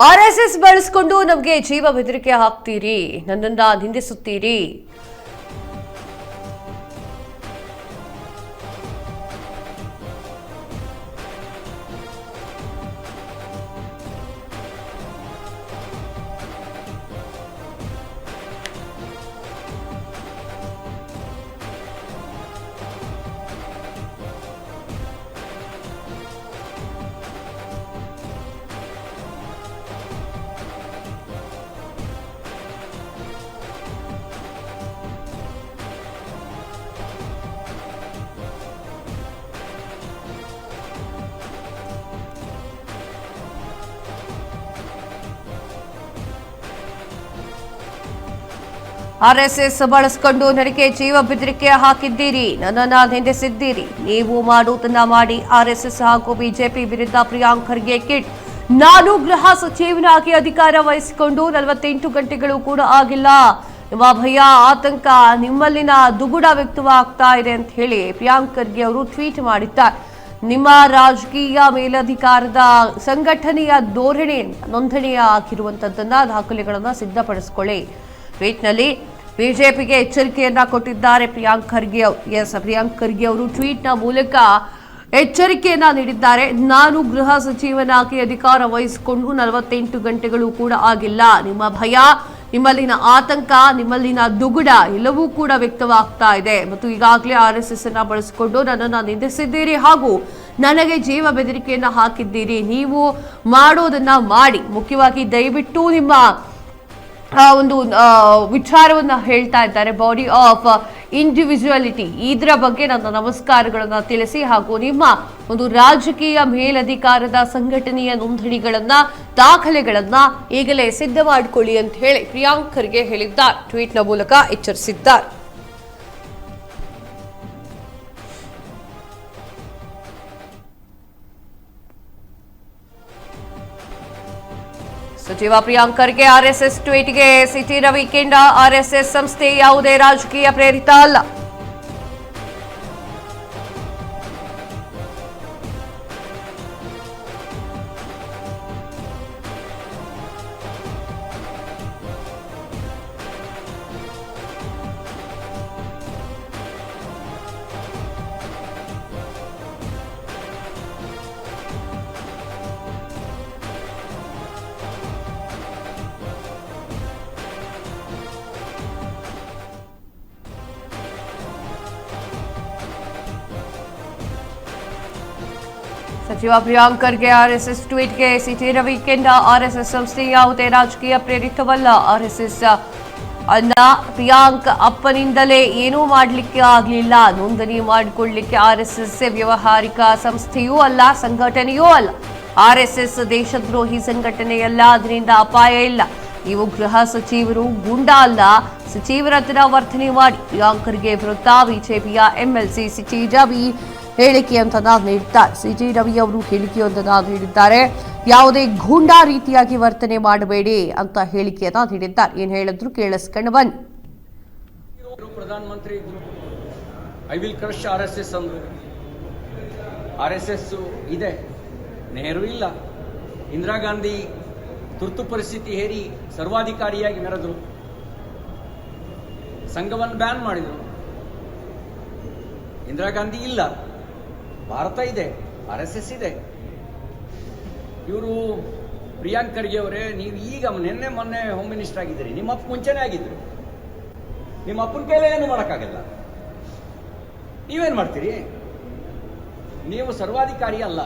RSS ಬಳಸಿಕೊಂಡು ನಮಗೆ ಜೀವ ಬೆದರಿಕೆ ಹಾಕ್ತೀರಿ, ನನ್ನನ್ನ ನಿಂದಿಸುತ್ತೀರಿ. ಆರ್ಎಸ್ಎಸ್ ಬಳಸಿಕೊಂಡು ನನಗೆ ಜೀವ ಬೆದರಿಕೆ ಹಾಕಿದ್ದೀರಿ, ನನ್ನನ್ನ ನಿಂದಿಸಿದ್ದೀರಿ. ನೀವು ಮಾಡುವುದನ್ನ ಮಾಡಿ ಆರ್ಎಸ್ಎಸ್ ಹಾಗೂ ಬಿಜೆಪಿ ವಿರುದ್ಧ ಪ್ರಿಯಾಂಕ್ ಖರ್ಗೆ ಕಿಟ್. ನಾನು ಗೃಹ ಸಚಿವನಾಗಿ ಅಧಿಕಾರ ವಹಿಸಿಕೊಂಡು 48 ಗಂಟೆಗಳು ಕೂಡ ಆಗಿಲ್ಲ. ನಿಮ್ಮ ಭಯ, ಆತಂಕ, ನಿಮ್ಮಲ್ಲಿನ ದುಗುಡ ವ್ಯಕ್ತವಾಗ್ತಾ ಇದೆ ಅಂತ ಹೇಳಿ ಪ್ರಿಯಾಂಕ್ ಖರ್ಗೆ ಅವರು ಟ್ವೀಟ್ ಮಾಡಿದ್ದಾರೆ. ನಿಮ್ಮ ರಾಜಕೀಯ ಮೇಲಧಿಕಾರದ ಸಂಘಟನೆಯ ಧೋರಣೆ ನೋಂದಣಿ ಆಗಿರುವಂತದ್ದನ್ನ ದಾಖಲೆಗಳನ್ನ ಸಿದ್ಧಪಡಿಸಿಕೊಳ್ಳಿ. ಟ್ವೀಟ್ನಲ್ಲಿ ಬಿಜೆಪಿಗೆ ಎಚ್ಚರಿಕೆಯನ್ನ ಕೊಟ್ಟಿದ್ದಾರೆ ಪ್ರಿಯಾಂಕ್ ಖರ್ಗೆ ಅವರು. ಪ್ರಿಯಾಂಕ್ ಖರ್ಗೆ ಅವರು ಟ್ವೀಟ್ನ ಮೂಲಕ ಎಚ್ಚರಿಕೆಯನ್ನ ನೀಡಿದ್ದಾರೆ. ನಾನು ಗೃಹ ಸಚಿವನಾಗಿ ಅಧಿಕಾರ ವಹಿಸಿಕೊಂಡು 48 ಗಂಟೆಗಳು ಕೂಡ ಆಗಿಲ್ಲ. ನಿಮ್ಮ ಭಯ, ನಿಮ್ಮಲ್ಲಿನ ಆತಂಕ, ನಿಮ್ಮಲ್ಲಿನ ದುಗುಡ ಎಲ್ಲವೂ ಕೂಡ ವ್ಯಕ್ತವಾಗ್ತಾ ಇದೆ ಮತ್ತು ಈಗಾಗಲೇ ಆರ್ಎಸ್ಎಸ್ ಅನ್ನ ಬಳಸಿಕೊಂಡು ನನ್ನನ್ನು ನಿಂದಿಸಿದ್ದೀರಿ ಹಾಗೂ ನನಗೆ ಜೀವ ಬೆದರಿಕೆಯನ್ನ ಹಾಕಿದ್ದೀರಿ. ನೀವು ಮಾಡೋದನ್ನ ಮಾಡಿ, ಮುಖ್ಯವಾಗಿ ದಯವಿಟ್ಟು ನಿಮ್ಮ ಒಂದು ವಿಚಾರವನ್ನ ಹೇಳ್ತಾ ಇದ್ದಾರೆ, ಬಾಡಿ ಆಫ್ ಇಂಡಿವಿಜುವಾಲಿಟಿ. ಇದರ ಬಗ್ಗೆ ನನ್ನ ನಮಸ್ಕಾರಗಳನ್ನ ತಿಳಿಸಿ ಹಾಗೂ ನಿಮ್ಮ ಒಂದು ರಾಜಕೀಯ ಮೇಲಧಿಕಾರದ ಸಂಘಟನೆಯ ನೋಂದಣಿಗಳನ್ನ, ದಾಖಲೆಗಳನ್ನ ಈಗಲೇ ಸಿದ್ಧ ಮಾಡಿಕೊಳ್ಳಿ ಅಂತ ಹೇಳಿ ಪ್ರಿಯಾಂಕ್ ಖರ್ಗೆ ಹೇಳಿದ್ದಾರೆ. ಟ್ವೀಟ್ನ ಮೂಲಕ ಎಚ್ಚರಿಸಿದ್ದಾರೆ. ಸಚಿವ ಪ್ರಿಯಾಂಕ್ ಖರ್ಗೆ ಆರ್ಎಸ್ಎಸ್ ಟ್ವೀಟ್ಗೆ ಸಿಟಿ ರವಿ ಕೆಂಡ. ಆರ್ಎಸ್ಎಸ್ ಸಂಸ್ಥೆ ಯಾವುದೇ ರಾಜಕೀಯ ಪ್ರೇರಿತ ಅಲ್ಲ. ಸಚಿವ ಪ್ರಿಯಾಂಕ್ ಖರ್ಗೆ ಆರ್ಎಸ್ಎಸ್ ಟ್ವೀಟ್ಗೆ ಸಿಟಿ ರವಿ ಕೆಂಡ. ಆರ್ಎಸ್ಎಸ್ ಸಂಸ್ಥೆ ಯಾವುದೇ ರಾಜಕೀಯ ಪ್ರೇರಿತವಲ್ಲ. ಆರ್ಎಸ್ಎಸ್ ಅನ್ನ ಪ್ರಿಯಾಂಕ್ ಅಪ್ಪನಿಂದಲೇ ಏನೂ ಮಾಡಲಿಕ್ಕೆ ಆಗಲಿಲ್ಲ. ನೋಂದಣಿ ಮಾಡಿಕೊಳ್ಳಲಿಕ್ಕೆ ಆರ್ಎಸ್ಎಸ್ ವ್ಯವಹಾರಿಕ ಸಂಸ್ಥೆಯೂ ಅಲ್ಲ, ಸಂಘಟನೆಯೂ ಅಲ್ಲ. ಆರ್ಎಸ್ಎಸ್ ದೇಶದ್ರೋಹಿ ಸಂಘಟನೆಯಲ್ಲ, ಅದರಿಂದ ಅಪಾಯ ಇಲ್ಲ. ನೀವು ಗೃಹ ಸಚಿವರು, ಗೂಂಡಾ ಅಲ್ಲ. ಸಚಿವರ ಹತ್ರ ವರ್ತನೆ ಮಾಡಿ. ಪ್ರಿಯಾಂಕ್ ಖರ್ಗೆ ವಿರುದ್ಧ ಬಿಜೆಪಿಯ ಎಂಎಲ್ಸಿ ಸಿಟಿ ರವಿ ಹೇಳಿಕೆಯೊಂದನ್ನು ನೀಡಿದ್ದಾರೆ. ಸಿಟಿ ರವಿ ಅವರು ಹೇಳಿಕೆಯೊಂದನ್ನು ನೀಡಿದ್ದಾರೆ. ಯಾವುದೇ ಗೂಂಡಾ ರೀತಿಯಾಗಿ ವರ್ತನೆ ಮಾಡಬೇಡಿ ಅಂತ ಹೇಳಿಕೆಯನ್ನ ನೀಡಿದ್ದಾರೆ. ಏನ್ ಹೇಳಿದ್ರು ಕೇಳಿಸ್ಕೊಂಡು ಬನ್ನಿ. ಪ್ರಧಾನಮಂತ್ರಿ ಐ ವಿಲ್ ಕ್ರಶ್ ಆರ್ಎಸ್ಎಸ್ ಅಂದ್ರು. ಆರ್ಎಸ್ಎಸ್ ಇದೆ, ನೆಹರು ಇಲ್ಲ. ಇಂದಿರಾ ಗಾಂಧಿ ತುರ್ತು ಪರಿಸ್ಥಿತಿ ಹೇರಿ ಸರ್ವಾಧಿಕಾರಿಯಾಗಿ ಮೆರೆದ್ರು. ಸಂಘವನ್ನು ಬ್ಯಾನ್ ಮಾಡಿದ್ರು. ಇಂದಿರಾ ಗಾಂಧಿ ಇಲ್ಲ, ಭಾರತ ಇದೆ, ಆರ್ಎಸ್ಎಸ್ ಇದೆ. ಇವರು ಪ್ರಿಯಾಂಕ್ ಖರ್ಗೆ ಅವರೇ, ನೀವು ಈಗ ನಿನ್ನೆ ಮೊನ್ನೆ ಹೋಮ್ ಮಿನಿಸ್ಟರ್ ಆಗಿದ್ದೀರಿ. ನಿಮ್ಮ ಅಪ್ಪ ಮುಂಚೆನೇ ಆಗಿದ್ರು. ನಿಮ್ಮ ಅಪ್ಪನ ಕೈಲೇ ಏನು ಮಾಡೋಕ್ಕಾಗಲ್ಲ. ನೀವೇನು ಮಾಡ್ತೀರಿ? ನೀವು ಸರ್ವಾಧಿಕಾರಿ ಅಲ್ಲ.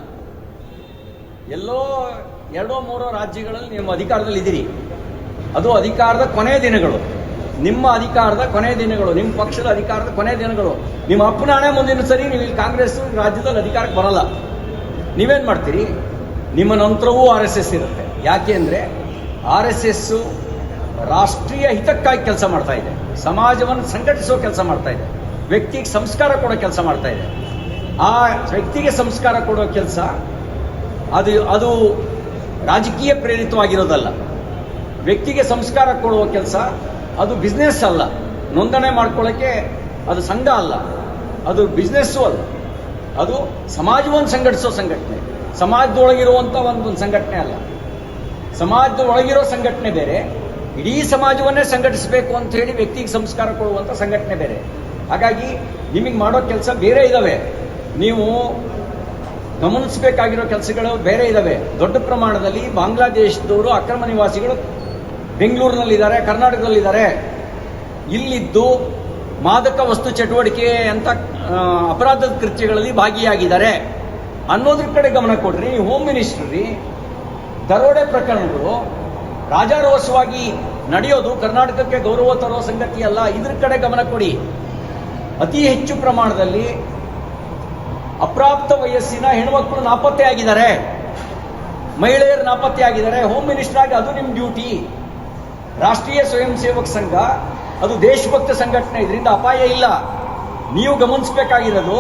ಎಲ್ಲೋ 2-3 ರಾಜ್ಯಗಳಲ್ಲಿ ನಿಮ್ಮ ಅಧಿಕಾರದಲ್ಲಿ ಇದ್ದೀರಿ. ಅದು ಅಧಿಕಾರದ ಕೊನೆಯ ದಿನಗಳು, ನಿಮ್ಮ ಅಧಿಕಾರದ ಕೊನೆಯ ದಿನಗಳು, ನಿಮ್ಮ ಪಕ್ಷದ ಅಧಿಕಾರದ ಕೊನೆಯ ದಿನಗಳು. ನಿಮ್ಮ ಅಪ್ಪನ ಹಣೆ ಮುಂದಿನ ಸರಿ ನೀವು ಇಲ್ಲಿ ಕಾಂಗ್ರೆಸ್ ರಾಜ್ಯದಲ್ಲಿ ಅಧಿಕಾರಕ್ಕೆ ಬರಲ್ಲ. ನೀವೇನು ಮಾಡ್ತೀರಿ? ನಿಮ್ಮ ನಂತರವೂ ಆರ್ಎಸ್ಎಸ್ ಇರುತ್ತೆ. ಯಾಕೆ ಅಂದರೆ ಆರ್ಎಸ್ಎಸ್ ರಾಷ್ಟ್ರೀಯ ಹಿತಕ್ಕಾಗಿ ಕೆಲಸ ಮಾಡ್ತಾ ಇದೆ, ಸಮಾಜವನ್ನು ಸಂಘಟಿಸುವ ಕೆಲಸ ಮಾಡ್ತಾ ಇದೆ, ವ್ಯಕ್ತಿಗೆ ಸಂಸ್ಕಾರ ಕೊಡೋ ಕೆಲಸ ಮಾಡ್ತಾ ಇದೆ. ಆ ವ್ಯಕ್ತಿಗೆ ಸಂಸ್ಕಾರ ಕೊಡೋ ಕೆಲಸ ಅದು ರಾಜಕೀಯ ಪ್ರೇರಿತವಾಗಿರೋದಲ್ಲ. ವ್ಯಕ್ತಿಗೆ ಸಂಸ್ಕಾರ ಕೊಡುವ ಕೆಲಸ ಅದು ಬಿಸ್ನೆಸ್ ಅಲ್ಲ. ನೋಂದಣಿ ಮಾಡ್ಕೊಳ್ಳೋಕ್ಕೆ ಅದು ಸಂಘ ಅಲ್ಲ, ಅದು ಬಿಸ್ನೆಸ್ಸು ಅಲ್ಲ. ಅದು ಸಮಾಜವನ್ನು ಸಂಘಟಿಸೋ ಸಂಘಟನೆ, ಸಮಾಜದೊಳಗಿರುವಂಥ ಒಂದು ಸಂಘಟನೆ ಅಲ್ಲ. ಸಮಾಜದ ಒಳಗಿರೋ ಸಂಘಟನೆ ಬೇರೆ, ಇಡೀ ಸಮಾಜವನ್ನೇ ಸಂಘಟಿಸಬೇಕು ಅಂತ ಹೇಳಿ ವ್ಯಕ್ತಿಗೆ ಸಂಸ್ಕಾರ ಕೊಡುವಂಥ ಸಂಘಟನೆ ಬೇರೆ. ಹಾಗಾಗಿ ನಿಮಗೆ ಮಾಡೋ ಕೆಲಸ ಬೇರೆ ಇದ್ದಾವೆ, ನೀವು ಗಮನಿಸಬೇಕಾಗಿರೋ ಕೆಲಸಗಳು ಬೇರೆ ಇದ್ದಾವೆ. ದೊಡ್ಡ ಪ್ರಮಾಣದಲ್ಲಿ ಬಾಂಗ್ಲಾದೇಶದವರು ಅಕ್ರಮ ನಿವಾಸಿಗಳು ಬೆಂಗಳೂರಿನಲ್ಲಿದ್ದಾರೆ, ಕರ್ನಾಟಕದಲ್ಲಿದ್ದಾರೆ. ಇಲ್ಲಿದ್ದು ಮಾದಕ ವಸ್ತು ಚಟುವಟಿಕೆ ಅಂತ ಅಪರಾಧದ ಕೃತ್ಯಗಳಲ್ಲಿ ಭಾಗಿಯಾಗಿದ್ದಾರೆ ಅನ್ನೋದ್ರ ಕಡೆ ಗಮನ ಕೊಡ್ರಿ. ಹೋಮ್ ಮಿನಿಸ್ಟ್ರಿ ದರೋಡೆ ಪ್ರಕರಣಗಳು ರಾಜಾರೋಷವಾಗಿ ನಡೆಯೋದು ಕರ್ನಾಟಕಕ್ಕೆ ಗೌರವ ತರುವ ಸಂಗತಿ ಅಲ್ಲ, ಇದ್ರ ಕಡೆ ಗಮನ ಕೊಡಿ. ಅತಿ ಹೆಚ್ಚು ಪ್ರಮಾಣದಲ್ಲಿ ಅಪ್ರಾಪ್ತ ವಯಸ್ಸಿನ ಹೆಣ್ಮಕ್ಳು ನಾಪತ್ತೆ ಆಗಿದ್ದಾರೆ, ಮಹಿಳೆಯರು ನಾಪತ್ತೆ ಆಗಿದ್ದಾರೆ. ಹೋಮ್ ಮಿನಿಸ್ಟರ್ ಆಗಿ ಅದು ನಿಮ್ಮ ಡ್ಯೂಟಿ. ರಾಷ್ಟ್ರೀಯ ಸ್ವಯಂ ಸೇವಕ ಸಂಘ ಅದು ದೇಶಭಕ್ತ ಸಂಘಟನೆ, ಇದರಿಂದ ಅಪಾಯ ಇಲ್ಲ. ನೀವು ಗಮನಿಸಬೇಕಾಗಿರೋದು